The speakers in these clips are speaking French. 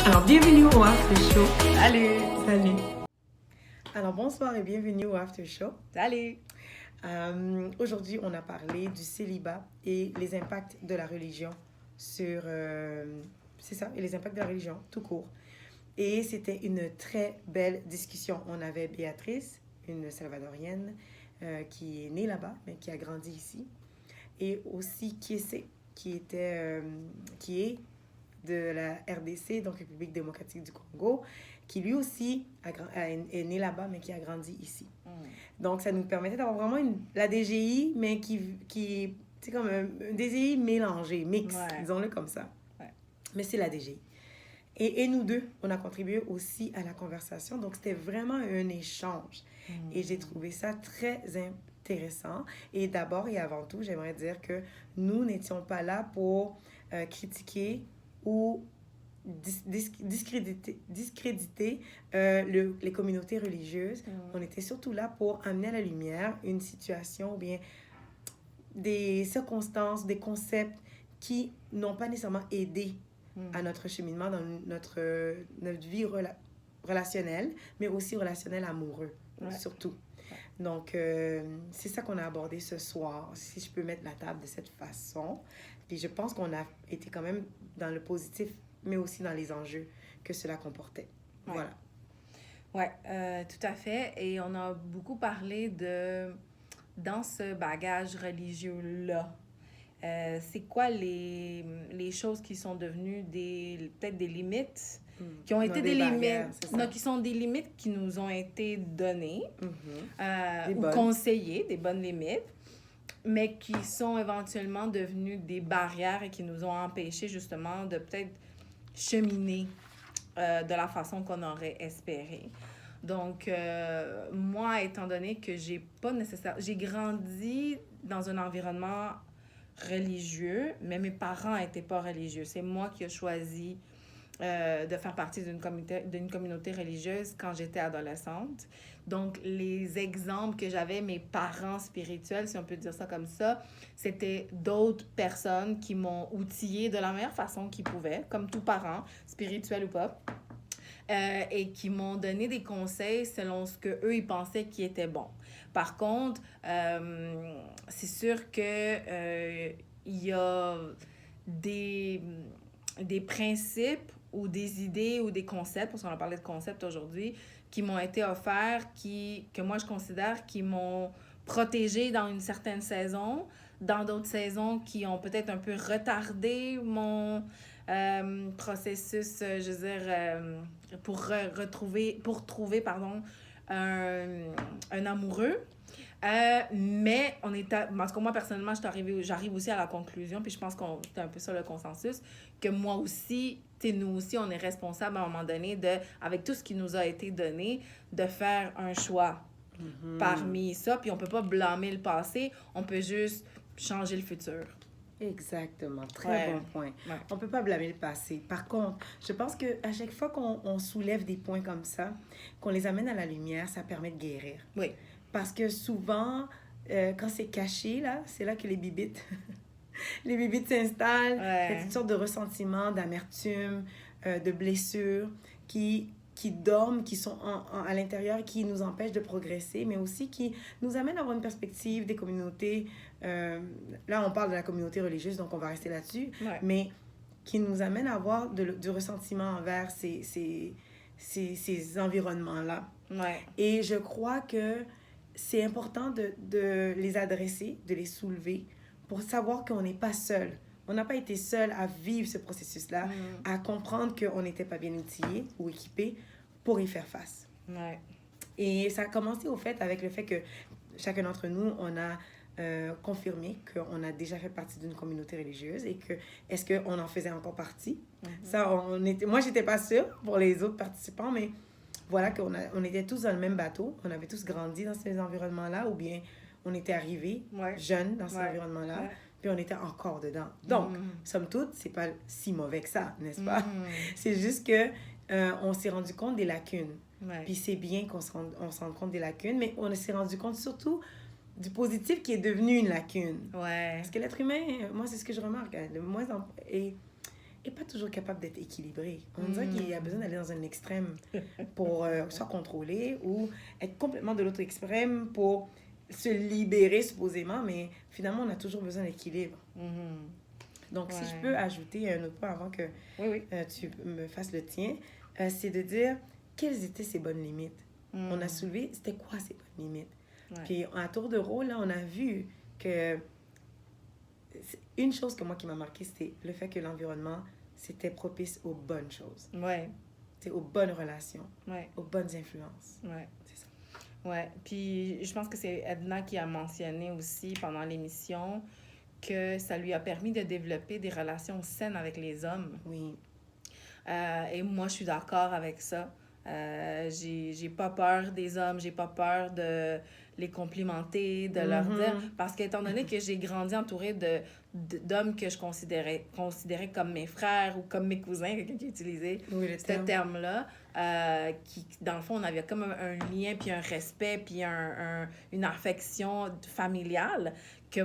Alors, bienvenue au After Show. Salut! Salut. Alors, bonsoir et bienvenue au After Show. Salut! Aujourd'hui, on a parlé du célibat et les impacts de la religion sur... c'est ça, et les impacts de la religion, tout court. Et c'était une très belle discussion. On avait Béatrice, une Salvadorienne, qui est née là-bas, mais qui a grandi ici. Et aussi Kiese, qui est de la RDC, donc République démocratique du Congo, qui lui aussi est né là-bas, mais qui a grandi ici. Donc, ça nous permettait d'avoir vraiment la DGI, mais qui c'est comme un DGI mélangé, mix, disons-le comme ça. Ouais. Mais c'est la DGI. Et nous deux, on a contribué aussi à la conversation. Donc, c'était vraiment un échange. Et j'ai trouvé ça très intéressant. Et d'abord et avant tout, j'aimerais dire que nous n'étions pas là pour critiquer ou discréditer les communautés religieuses. On était surtout là pour amener à la lumière une situation ou bien des circonstances, des concepts qui n'ont pas nécessairement aidé à notre cheminement dans notre vie relationnelle, mais aussi relationnelle amoureux, surtout. Donc, c'est ça qu'on a abordé ce soir, si je peux mettre la table de cette façon. Puis je pense qu'on a été quand même dans le positif, mais aussi dans les enjeux que cela comportait. Voilà. Oui, tout à fait. Et on a beaucoup parlé dans ce bagage religieux-là, c'est quoi les choses qui sont devenues peut-être des limites, qui ont été des limites, qui sont des limites qui nous ont été données ou conseillées, des bonnes limites, mais qui sont éventuellement devenues des barrières et qui nous ont empêchés justement de peut-être cheminer de la façon qu'on aurait espéré. Donc, moi, étant donné que j'ai grandi dans un environnement religieux, mais mes parents n'étaient pas religieux. C'est moi qui ai choisi de faire partie d'une communauté religieuse quand j'étais adolescente. Donc, les exemples que j'avais, mes parents spirituels, si on peut dire ça comme ça, c'était d'autres personnes qui m'ont outillée de la meilleure façon qu'ils pouvaient, comme tout parent, spirituel ou pas, et qui m'ont donné des conseils selon ce qu'eux, ils pensaient qui était bon. Par contre, c'est sûr que il y a des principes ou des idées ou des concepts, parce qu'on a parlé de concepts aujourd'hui, qui m'ont été offerts, que moi je considère qui m'ont protégée dans une certaine saison, dans d'autres saisons qui ont peut-être un peu retardé mon processus, je veux dire, pour trouver un amoureux. Mais parce que moi personnellement j'arrive aussi à la conclusion, puis je pense qu'on c'est un peu ça le consensus, que moi aussi, nous aussi on est responsable à un moment donné avec tout ce qui nous a été donné, de faire un choix parmi ça, puis on peut pas blâmer le passé, on peut juste changer le futur. Exactement, très bon point. On peut pas blâmer le passé. Par contre, je pense qu'à chaque fois qu'on soulève des points comme ça, qu'on les amène à la lumière, ça permet de guérir. Oui. Parce que souvent, quand c'est caché, là, c'est là que les bibites s'installent. Il y a toutes sortes de ressentiments, d'amertume, de blessures qui dorment, qui sont à l'intérieur, qui nous empêchent de progresser, mais aussi qui nous amènent à avoir une perspective des communautés. Là, on parle de la communauté religieuse, donc on va rester là-dessus, mais qui nous amènent à avoir du ressentiment envers ces environnements-là. Et je crois que c'est important de les adresser, de les soulever, pour savoir qu'on n'est pas seul. On n'a pas été seul à vivre ce processus-là, à comprendre qu'on n'était pas bien outillé ou équipé pour y faire face. Et ça a commencé au fait avec le fait que chacun d'entre nous, on a confirmé qu'on a déjà fait partie d'une communauté religieuse et que est-ce qu'on en faisait encore partie? Ça, moi, j'étais pas sûre pour les autres participants, mais voilà qu'on était tous dans le même bateau, on avait tous grandi dans ces environnements-là, ou bien on était arrivés jeunes dans ces environnements-là, puis on était encore dedans. Donc, somme toute, c'est pas si mauvais que ça, n'est-ce pas? C'est juste que on s'est rendu compte des lacunes. Puis c'est bien qu'on se rende compte des lacunes, mais on s'est rendu compte surtout du positif qui est devenu une lacune. Parce que l'être humain, moi, c'est ce que je remarque, de moins en... Et n'est pas toujours capable d'être équilibré. On dirait qu'il a besoin d'aller dans un extrême pour soit contrôler ou être complètement de l'autre extrême pour se libérer supposément, mais finalement, on a toujours besoin d'équilibre. Donc, si je peux ajouter un autre point avant que tu me fasses le tien, c'est de dire quelles étaient ses bonnes limites. On a soulevé, c'était quoi ses bonnes limites? Puis, à tour de rôle, là, on a vu que une chose que moi qui m'a marqué, c'était le fait que l'environnement, c'était propice aux bonnes choses. C'est aux bonnes relations, aux bonnes influences. C'est ça. Ouais, puis je pense que c'est Edna qui a mentionné aussi pendant l'émission que ça lui a permis de développer des relations saines avec les hommes. Oui. Et moi, je suis d'accord avec ça. J'ai pas peur des hommes, j'ai pas peur de les complimenter, de leur dire... Parce qu'étant donné que j'ai grandi entourée d'hommes que je considérais comme mes frères ou comme mes cousins, quelqu'un qui utilisait ce terme-là, qui, dans le fond, on avait comme un lien, puis un respect, puis une affection familiale, que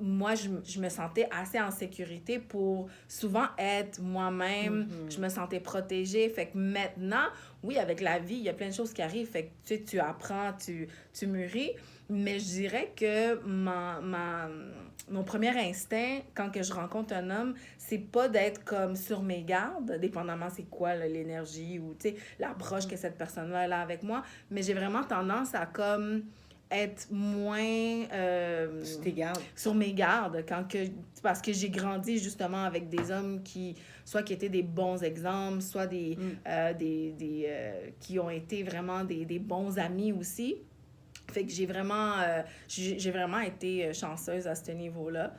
moi, je me sentais assez en sécurité pour souvent être moi-même. Je me sentais protégée. Fait que maintenant, oui, avec la vie, il y a plein de choses qui arrivent. Fait que tu apprends, tu mûris. Mais je dirais que mon premier instinct, quand que je rencontre un homme, c'est pas d'être comme sur mes gardes, dépendamment c'est quoi là, l'énergie ou l'approche que cette personne-là a avec moi. Mais j'ai vraiment tendance à comme être moins sur mes gardes parce que j'ai grandi justement avec des hommes qui étaient des bons exemples, soit qui ont été vraiment des bons amis aussi. Fait que j'ai vraiment été chanceuse à ce niveau-là.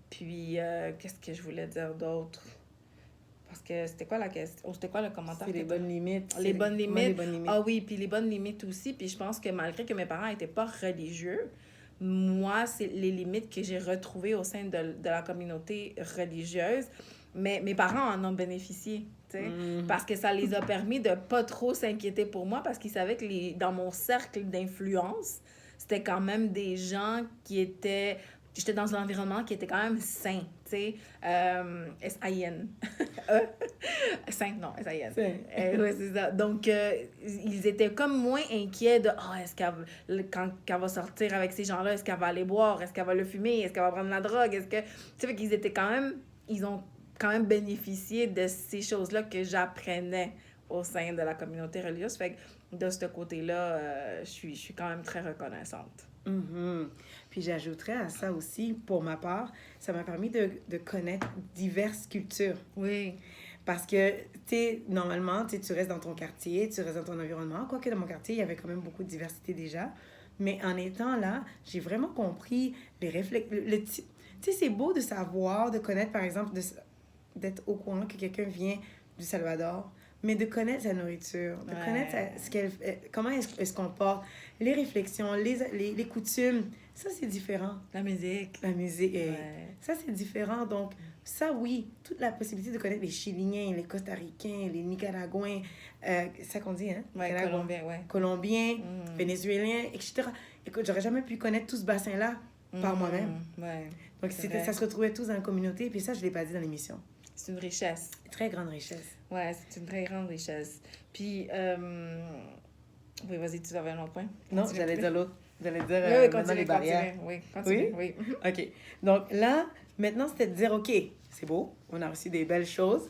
Puis qu'est-ce que je voulais dire d'autre? Parce que c'était quoi la question? C'était quoi le commentaire? C'est les bonnes limites. Les bonnes limites. Ah oui, puis les bonnes limites aussi. Puis je pense que malgré que mes parents n'étaient pas religieux, moi, c'est les limites que j'ai retrouvées au sein de la communauté religieuse. Mais mes parents en ont bénéficié, tu sais, parce que ça les a permis de pas trop s'inquiéter pour moi parce qu'ils savaient que dans mon cercle d'influence, c'était quand même des gens qui étaient... J'étais dans un environnement qui était quand même sain, tu sais. S-A-I-N. Sain, non, S-A-I-N. Oui, c'est ça. Donc, ils étaient comme moins inquiets de « Ah, est-ce quand elle va sortir avec ces gens-là, est-ce qu'elle va aller boire? Est-ce qu'elle va le fumer? Est-ce qu'elle va prendre la drogue? Est-ce que... » Tu sais, fait qu'ils étaient quand même... Ils ont quand même bénéficié de ces choses-là que j'apprenais au sein de la communauté religieuse. Fait que de ce côté-là, je suis quand même très reconnaissante. Puis j'ajouterais à ça aussi, pour ma part, ça m'a permis de connaître diverses cultures. Oui. Parce que, normalement, tu restes dans ton quartier, tu restes dans ton environnement. Quoique dans mon quartier, il y avait quand même beaucoup de diversité déjà. Mais en étant là, j'ai vraiment compris les réflexes. Tu sais, c'est beau de savoir, de connaître, par exemple, d'être au courant que quelqu'un vient du Salvador, mais de connaître sa nourriture, de connaître comment elle se comporte, les réflexions, les coutumes, ça c'est différent. La musique, ça c'est différent. Donc ça oui, toute la possibilité de connaître les Chiliens, les Costaricains, les Nicaraguayens, c'est ça qu'on dit, hein? Colombiens, Vénézuéliens, etc. Écoute, j'aurais jamais pu connaître tout ce bassin-là par moi-même. Donc ça se retrouvait tous dans la communauté, puis ça je l'ai pas dit dans l'émission. C'est une richesse. Très grande richesse. Ouais, c'est une très grande richesse. Puis, oui, vas-y, tu avais un autre point? Non, j'allais dire l'autre. J'allais dire maintenant les barrières. Continue. Oui? OK. Donc là, maintenant, c'était de dire, OK, c'est beau, on a reçu des belles choses,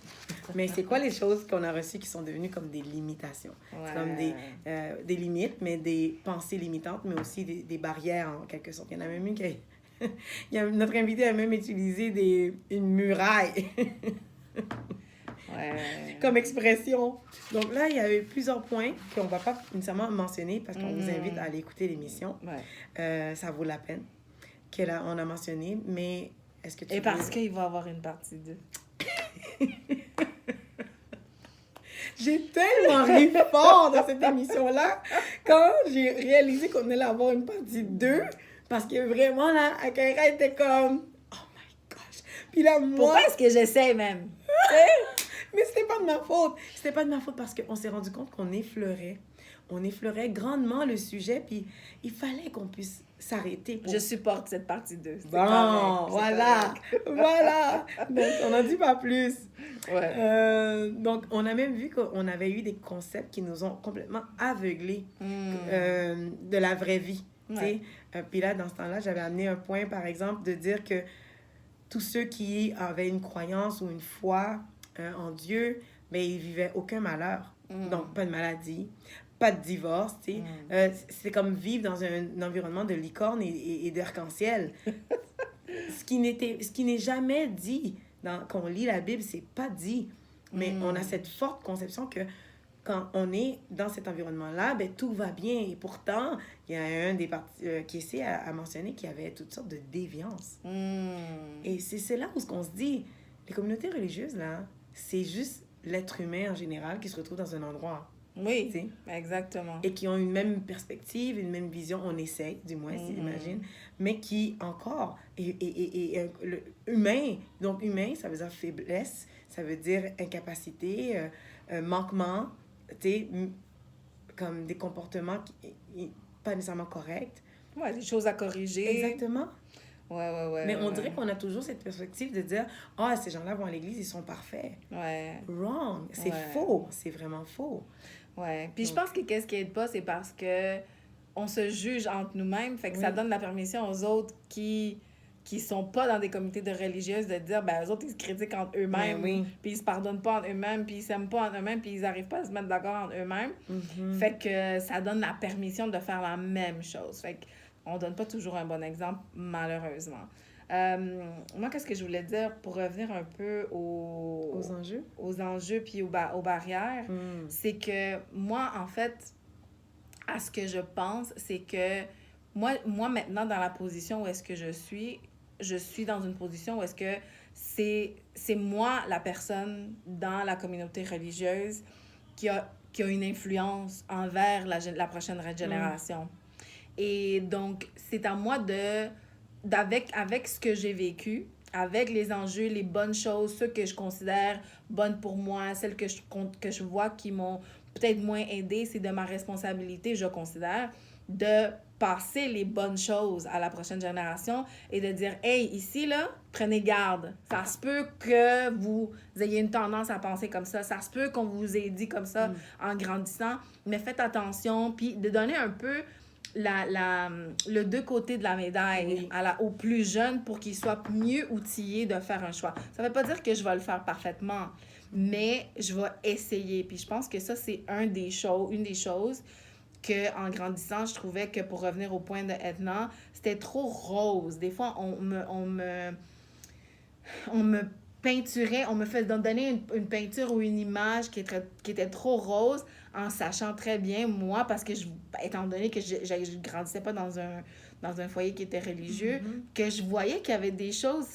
mais c'est quoi les choses qu'on a reçues qui sont devenues comme des limitations? C'est comme des limites, mais des pensées limitantes, mais aussi des barrières en quelque sorte. Il y en a même une qui notre invité a même utilisé une muraille comme expression. Donc là, il y avait plusieurs points qu'on ne va pas nécessairement mentionner parce qu'on vous invite à aller écouter l'émission. Ça vaut la peine. On a mentionné, mais est-ce que tu Et parce qu'il va y avoir une partie 2. J'ai tellement ri fort dans cette émission-là quand j'ai réalisé qu'on allait avoir une partie 2. Parce que vraiment, là, Akira était comme... Oh my gosh! Puis là, moi... Pourquoi est-ce que j'essaie même? Mais c'était pas de ma faute. C'était pas de ma faute parce qu'on s'est rendu compte qu'on effleurait. On effleurait grandement le sujet, puis il fallait qu'on puisse s'arrêter. Je supporte cette partie 2. Bon, voilà. Voilà. Donc, on n'en dit pas plus. Ouais. Donc, on a même vu qu'on avait eu des concepts qui nous ont complètement aveuglés de la vraie vie. Ouais. Puis là, dans ce temps-là, j'avais amené un point, par exemple, de dire que tous ceux qui avaient une croyance ou une foi en Dieu, mais ils vivaient aucun malheur. Donc, pas de maladie, pas de divorce, tu sais. C'est comme vivre dans un environnement de licorne et d'arc-en-ciel. ce qui n'est jamais dit quand on lit la Bible, c'est pas dit. Mais on a cette forte conception que quand on est dans cet environnement-là, ben, tout va bien. Et pourtant, il y a un des caissiers à mentionner qu'il y avait toutes sortes de déviances. Et c'est là où on se dit, les communautés religieuses, là, c'est juste l'être humain en général qui se retrouve dans un endroit. Oui, t'sais, exactement. et qui ont une même perspective, une même vision, on essaie, du moins, j'imagine, mais qui encore humain. Donc, humain, ça veut dire faiblesse, ça veut dire incapacité, manquement, tu sais, comme des comportements pas nécessairement corrects. Ouais, des choses à corriger. Exactement. Ouais. Mais on dirait qu'on a toujours cette perspective de dire « Ah, ces gens-là vont à l'église, ils sont parfaits. » Ouais. Wrong. C'est faux. C'est vraiment faux. Ouais. Puis je pense que qu'est-ce qui aide pas, c'est parce que on se juge entre nous-mêmes, fait que ça donne la permission aux autres qui sont pas dans des communautés de religieuses de dire, ben, eux autres, ils se critiquent entre eux-mêmes, puis ils se pardonnent pas entre eux-mêmes, puis ils s'aiment pas entre eux-mêmes, puis ils arrivent pas à se mettre d'accord entre eux-mêmes. Fait que ça donne la permission de faire la même chose. Fait qu'on donne pas toujours un bon exemple, malheureusement. Moi, qu'est-ce que je voulais dire pour revenir un peu aux enjeux puis aux barrières, c'est que moi, en fait, à ce que je pense, c'est que moi maintenant, dans la position où est-ce que je suis dans une position où est-ce que c'est moi la personne dans la communauté religieuse qui a une influence envers la prochaine génération. Et donc, c'est à moi avec ce que j'ai vécu, avec les enjeux, les bonnes choses, ceux que je considère bonnes pour moi, celles que je vois qui m'ont peut-être moins aidé, c'est de ma responsabilité, je considère, de passer les bonnes choses à la prochaine génération et de dire « Hey, ici, là, prenez garde. Ça se peut que vous ayez une tendance à penser comme ça. Ça se peut qu'on vous ait dit comme ça en grandissant. Mais faites attention. » Puis de donner un peu le deux côtés de la médaille aux plus jeunes pour qu'ils soient mieux outillés de faire un choix. Ça ne veut pas dire que je vais le faire parfaitement, mais je vais essayer. Puis je pense que ça, c'est une des choses qu'en grandissant, je trouvais que pour revenir au point de Edna, c'était trop rose. Des fois, on me peinturait, on me fait donner une peinture ou une image qui était trop rose, en sachant très bien, moi, parce que étant donné que je grandissais pas dans un foyer qui était religieux, que je voyais qu'il y avait des choses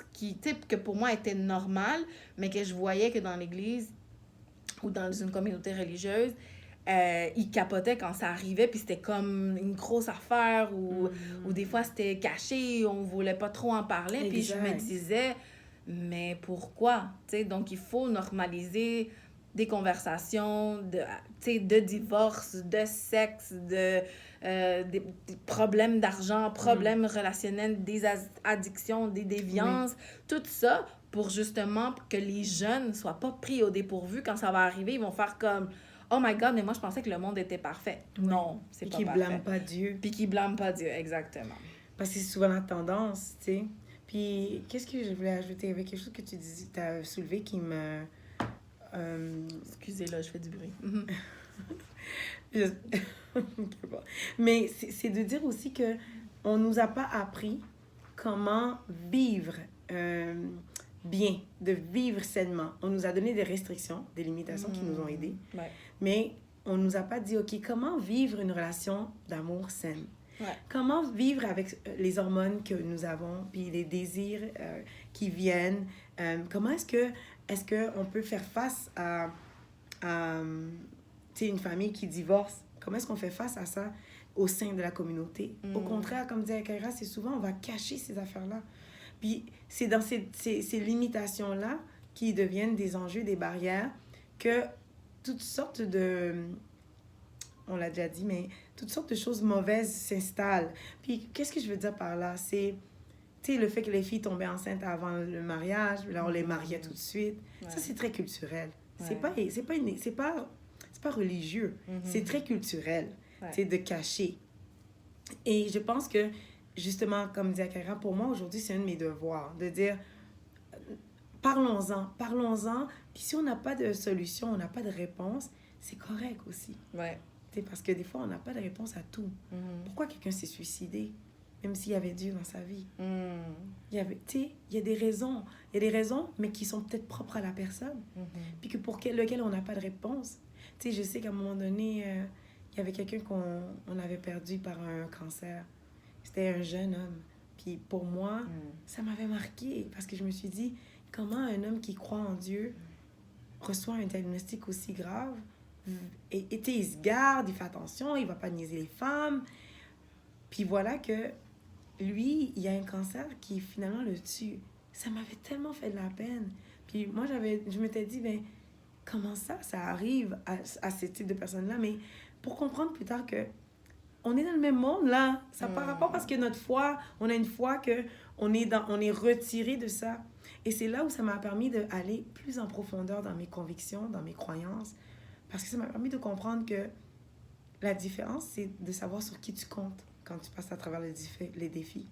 que pour moi étaient normales, mais que je voyais que dans l'église ou dans une communauté religieuse, ils capotaient quand ça arrivait, puis c'était comme une grosse affaire, ou des fois c'était caché, on voulait pas trop en parler, puis je me disais, mais pourquoi? T'sais, donc il faut normaliser des conversations de divorce, de sexe, des problèmes d'argent, problèmes relationnels, des addictions, des déviances, tout ça pour justement que les jeunes ne soient pas pris au dépourvu. Quand ça va arriver, ils vont faire comme « Oh my God, mais moi je pensais que le monde était parfait. » Non, c'est pas parfait. Puis qui blâment pas Dieu. Puis qui blâment pas Dieu, exactement. Parce que c'est souvent la tendance, tu sais. Puis, qu'est-ce que je voulais ajouter? Il y avait quelque chose que tu as soulevé qui me... Excusez, là, je fais du bruit. Mais c'est de dire aussi que on nous a pas appris comment vivre bien, de vivre sainement. On nous a donné des restrictions, des limitations qui nous ont aidés. Ouais. Mais on nous a pas dit, OK, comment vivre une relation d'amour saine? Ouais. Comment vivre avec les hormones que nous avons, puis les désirs qui viennent? Comment est-ce qu'on peut faire face à une famille qui divorce? Comment est-ce qu'on fait face à ça au sein de la communauté? Au contraire, comme disait Kaira, c'est souvent on va cacher ces affaires-là. Puis c'est dans ces limitations-là qui deviennent des enjeux, des barrières que toutes sortes de... On l'a déjà dit, mais toutes sortes de choses mauvaises s'installent. Puis, qu'est-ce que je veux dire par là? C'est, tu sais, le fait que les filles tombaient enceintes avant le mariage, là, on les mariait tout de suite. Ouais. Ça, c'est très culturel. Ouais. C'est pas religieux. C'est très culturel, tu sais, de cacher. Et je pense que, justement, comme dit Akara, pour moi, aujourd'hui, c'est un de mes devoirs, de dire, parlons-en. Puis si on n'a pas de solution, on n'a pas de réponse, c'est correct aussi. Ouais. Parce que des fois, on n'a pas de réponse à tout. Pourquoi quelqu'un s'est suicidé, même s'il y avait Dieu dans sa vie? Il y a des raisons. Il y a des raisons, mais qui sont peut-être propres à la personne. Puis que pour lequel on n'a pas de réponse. Tu sais, je sais qu'à un moment donné, il y avait quelqu'un qu'on avait perdu par un cancer. C'était un jeune homme. Puis pour moi, ça m'avait marqué. Parce que je me suis dit, comment un homme qui croit en Dieu reçoit un diagnostic aussi grave? Et il se garde, il fait attention, il va pas niaiser les femmes. Puis voilà que lui, il a un cancer qui finalement le tue. Ça m'avait tellement fait de la peine. Puis moi, je m'étais dit, ben, comment ça arrive à ce type de personnes-là? Mais pour comprendre plus tard que on est dans le même monde, là. Ça n'a pas rapport parce que notre foi, on a une foi qu'on est retiré de ça. Et c'est là où ça m'a permis d'aller plus en profondeur dans mes convictions, dans mes croyances. Parce que ça m'a permis de comprendre que la différence, c'est de savoir sur qui tu comptes quand tu passes à travers les défis.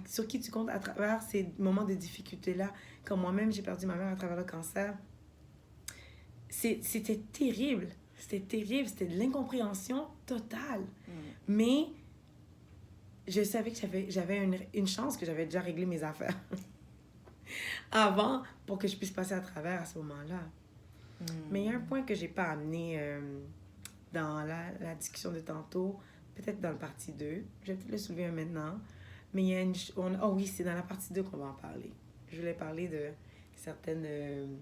Sur qui tu comptes à travers ces moments de difficulté-là. Comme moi-même, j'ai perdu ma mère à travers le cancer. C'était terrible. C'était de l'incompréhension totale. Mais je savais que j'avais une chance, que j'avais déjà réglé mes affaires avant pour que je puisse passer à travers à ce moment-là. Mais il y a un point que je n'ai pas amené dans la discussion de tantôt, peut-être dans le partie 2. Je vais peut-être le soulever maintenant. Mais il y a oui, c'est dans la partie 2 qu'on va en parler. Je voulais parler de certaines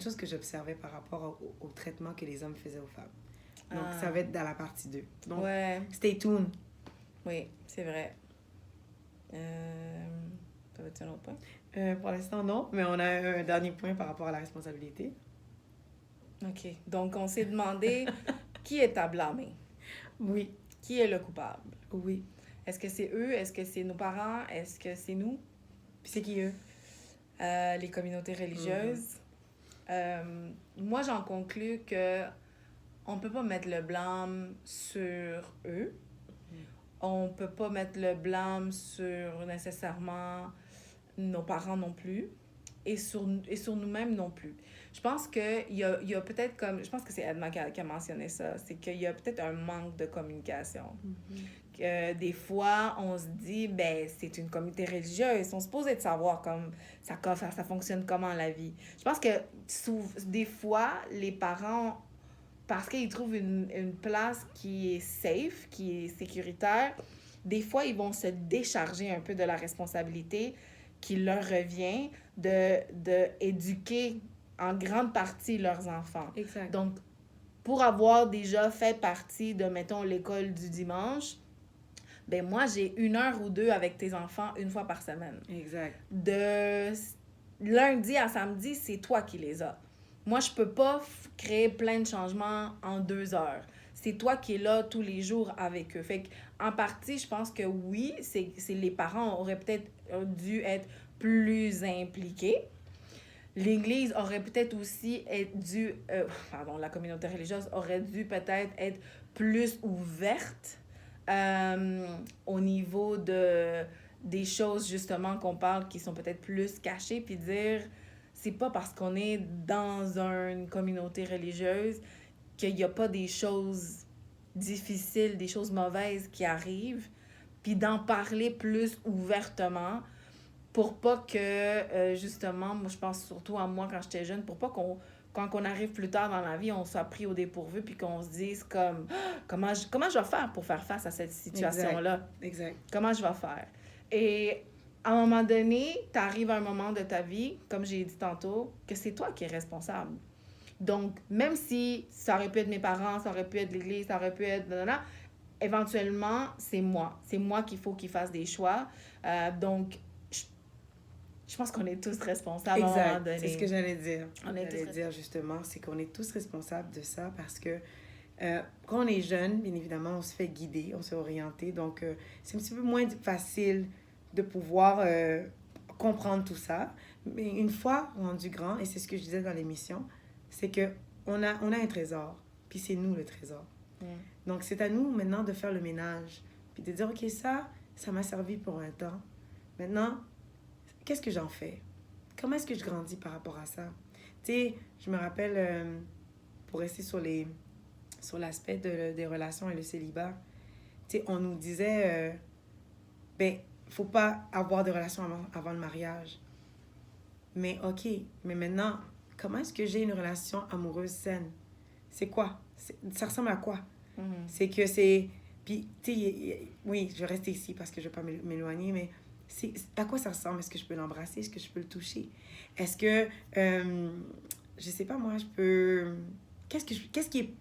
choses que j'observais par rapport au traitement que les hommes faisaient aux femmes. Donc, ça va être dans la partie 2. Donc, stay tuned. Oui, c'est vrai. Ça va-tu un autre point? Pour l'instant, non. Mais on a un dernier point par rapport à la responsabilité. OK. Donc, on s'est demandé qui est à blâmer? Oui. Qui est le coupable? Oui. Est-ce que c'est eux? Est-ce que c'est nos parents? Est-ce que c'est nous? Puis c'est qui eux? Les communautés religieuses. Moi, j'en conclus que on peut pas mettre le blâme sur eux. On peut pas mettre le blâme sur nécessairement nos parents non plus. Et sur nous-mêmes non plus. Je pense qu'il y a peut-être comme... Je pense que c'est Edna qui a mentionné ça. C'est qu'il y a peut-être un manque de communication. Que des fois, on se dit, ben c'est une communauté religieuse. Ils sont supposés de savoir comme ça fonctionne comment la vie. Je pense que des fois, les parents, parce qu'ils trouvent une place qui est safe, qui est sécuritaire, des fois, ils vont se décharger un peu de la responsabilité qui leur revient de éduquer en grande partie leurs enfants. Exact. Donc, pour avoir déjà fait partie de, mettons, l'école du dimanche, ben moi, j'ai 1 heure ou 2 avec tes enfants 1 fois par semaine. Exact. De lundi à samedi, c'est toi qui les as. Moi, je peux pas créer plein de changements en 2 heures. C'est toi qui es là tous les jours avec eux. Fait qu'en partie, je pense que oui, c'est les parents auraient peut-être dû être plus impliqués. L'Église aurait peut-être aussi dû... la communauté religieuse aurait dû peut-être être plus ouverte au niveau des choses, justement, qu'on parle qui sont peut-être plus cachées, puis dire, c'est pas parce qu'on est dans une communauté religieuse qu'il n'y a pas des choses difficiles, des choses mauvaises qui arrivent, puis d'en parler plus ouvertement pour pas que, justement, moi je pense surtout à moi quand j'étais jeune, pour pas quand on arrive plus tard dans la vie, on soit pris au dépourvu puis qu'on se dise comme comment je vais faire pour faire face à cette situation-là? Exact. Comment je vais faire? Et à un moment donné, tu arrives à un moment de ta vie, comme j'ai dit tantôt, que c'est toi qui es responsable. Donc, même si ça aurait pu être mes parents, ça aurait pu être l'Église, ça aurait pu être... éventuellement, c'est moi. C'est moi qu'il faut qu'il fasse des choix. Donc, je pense qu'on est tous responsables à un moment Exact, donné. c'est ce que j'allais dire. On est tous J'allais dire justement, c'est qu'on est tous responsables de ça parce que quand on est jeune, bien évidemment, on se fait guider, on se fait orienter. Donc, c'est un petit peu moins facile de pouvoir comprendre tout ça. Mais une fois rendu grand, et c'est ce que je disais dans l'émission, c'est que on a un trésor, puis c'est nous le trésor. Donc, c'est à nous maintenant de faire le ménage, puis de dire, OK, ça m'a servi pour un temps. Maintenant, qu'est-ce que j'en fais? Comment est-ce que je grandis par rapport à ça? Tu sais, je me rappelle, pour rester sur l'aspect des relations et le célibat, tu sais, on nous disait, ben, faut pas avoir de relations avant le mariage. Mais OK, mais maintenant, comment est-ce que j'ai une relation amoureuse saine? C'est quoi? Ça ressemble à quoi? C'est que c'est... Puis, tu sais, oui, je vais rester ici parce que je ne vais pas m'éloigner, mais à quoi ça ressemble? Est-ce que je peux l'embrasser? Est-ce que je peux le toucher? Est-ce que, je sais pas moi, je peux... Qu'est-ce qui est...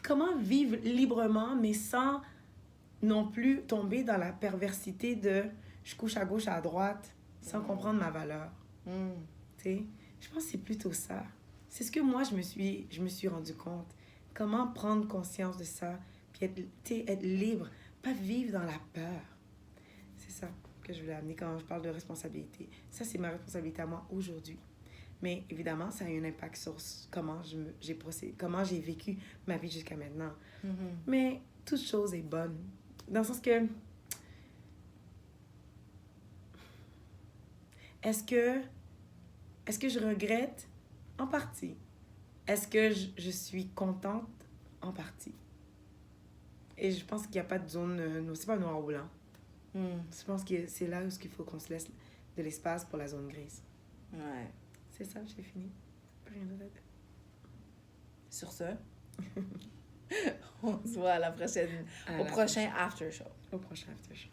Comment vivre librement, mais sans non plus tomber dans la perversité de je couche à gauche, à droite, sans comprendre ma valeur? Tu sais, je pense que c'est plutôt ça. C'est ce que moi, je me suis rendu compte. Comment prendre conscience de ça, puis être libre, pas vivre dans la peur. C'est ça que je voulais amener quand je parle de responsabilité. Ça, c'est ma responsabilité à moi aujourd'hui. Mais évidemment, ça a un impact sur comment j'ai vécu ma vie jusqu'à maintenant. Mais toute chose est bonne. Dans le sens que... Est-ce que je regrette? En partie. Est-ce que je suis contente? En partie. Et je pense qu'il n'y a pas de zone... c'est pas noir ou blanc. Je pense que c'est là où il faut qu'on se laisse de l'espace pour la zone grise. Ouais. C'est ça, j'ai fini. Rien d'autre. Sur ce, on se voit à la prochaine, au prochain after show. Au prochain after show.